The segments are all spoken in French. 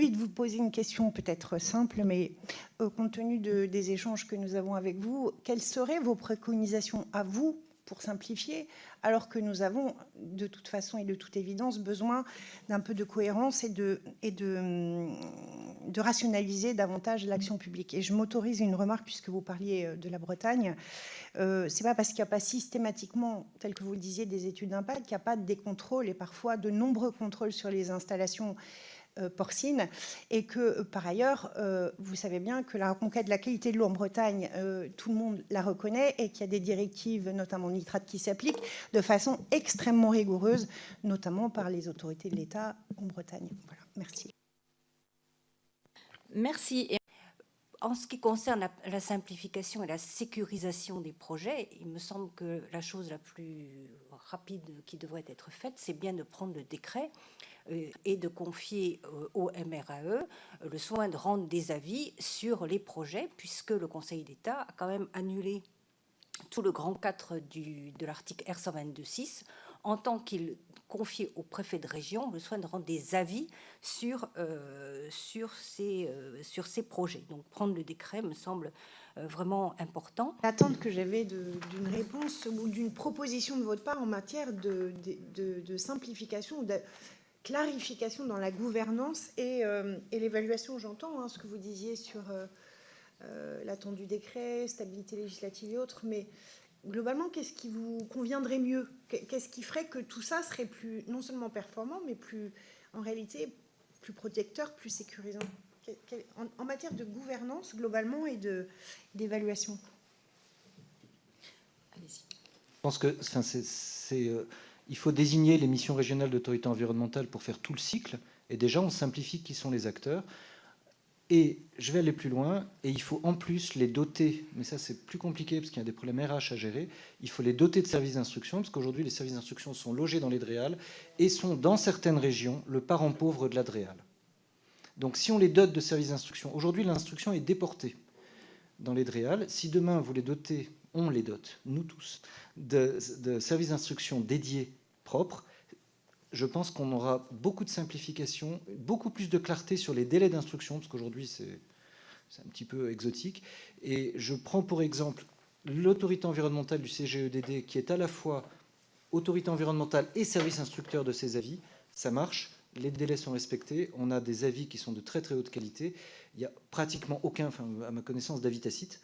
envie de vous poser une question peut-être simple, mais compte tenu des échanges que nous avons avec vous, quelles seraient vos préconisations à vous pour simplifier, alors que nous avons de toute façon et de toute évidence besoin d'un peu de cohérence et de rationaliser davantage l'action publique. Et je m'autorise une remarque, puisque vous parliez de la Bretagne. C'est pas parce qu'il n'y a pas systématiquement, tel que vous le disiez, des études d'impact, qu'il n'y a pas des contrôles, et parfois de nombreux contrôles sur les installations porcine, et que par ailleurs, vous savez bien que la reconquête de la qualité de l'eau en Bretagne, tout le monde la reconnaît, et qu'il y a des directives, notamment nitrate, qui s'appliquent de façon extrêmement rigoureuse, notamment par les autorités de l'État en Bretagne. Voilà, merci. Merci. Et en ce qui concerne la simplification et la sécurisation des projets, il me semble que la chose la plus rapide qui devrait être faite, c'est bien de prendre le décret et de confier au MRAE le soin de rendre des avis sur les projets, puisque le Conseil d'État a quand même annulé tout le grand 4 de l'article R122.6 en tant qu'il confiait au préfet de région le soin de rendre des avis sur ces projets. Donc prendre le décret me semble vraiment important. L'attente que j'avais d'une réponse ou d'une proposition de votre part en matière de simplification, de clarification dans la gouvernance et l'évaluation, j'entends ce que vous disiez sur l'attente du décret, stabilité législative et autres, mais globalement, qu'est-ce qui vous conviendrait mieux? Qu'est-ce qui ferait que tout ça serait plus, non seulement performant, mais plus, en réalité, plus protecteur, plus sécurisant en matière de gouvernance globalement et d'évaluation? Allez-y. Je pense que il faut désigner les missions régionales d'autorité environnementale pour faire tout le cycle. Et déjà, on simplifie qui sont les acteurs. Et je vais aller plus loin. Et il faut en plus les doter. Mais ça, c'est plus compliqué parce qu'il y a des problèmes RH à gérer. Il faut les doter de services d'instruction. Parce qu'aujourd'hui, les services d'instruction sont logés dans les DREAL et sont, dans certaines régions, le parent pauvre de la DREAL. Donc, si on les dote de services d'instruction, aujourd'hui, l'instruction est déportée dans les DREAL. Si demain, vous les dotez, on les dote, nous tous, de services d'instruction dédiés propres, je pense qu'on aura beaucoup de simplification, beaucoup plus de clarté sur les délais d'instruction, parce qu'aujourd'hui, c'est un petit peu exotique. Et je prends pour exemple l'autorité environnementale du CGEDD, qui est à la fois autorité environnementale et service instructeur de ses avis. Ça marche, les délais sont respectés, on a des avis qui sont de très très haute qualité. Il n'y a pratiquement aucun, enfin, à ma connaissance, d'avis tacite.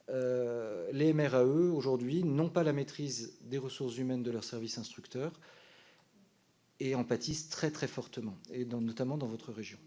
Les MRAE, aujourd'hui, n'ont pas la maîtrise des ressources humaines de leurs services instructeurs et en pâtissent très très fortement, et notamment dans votre région.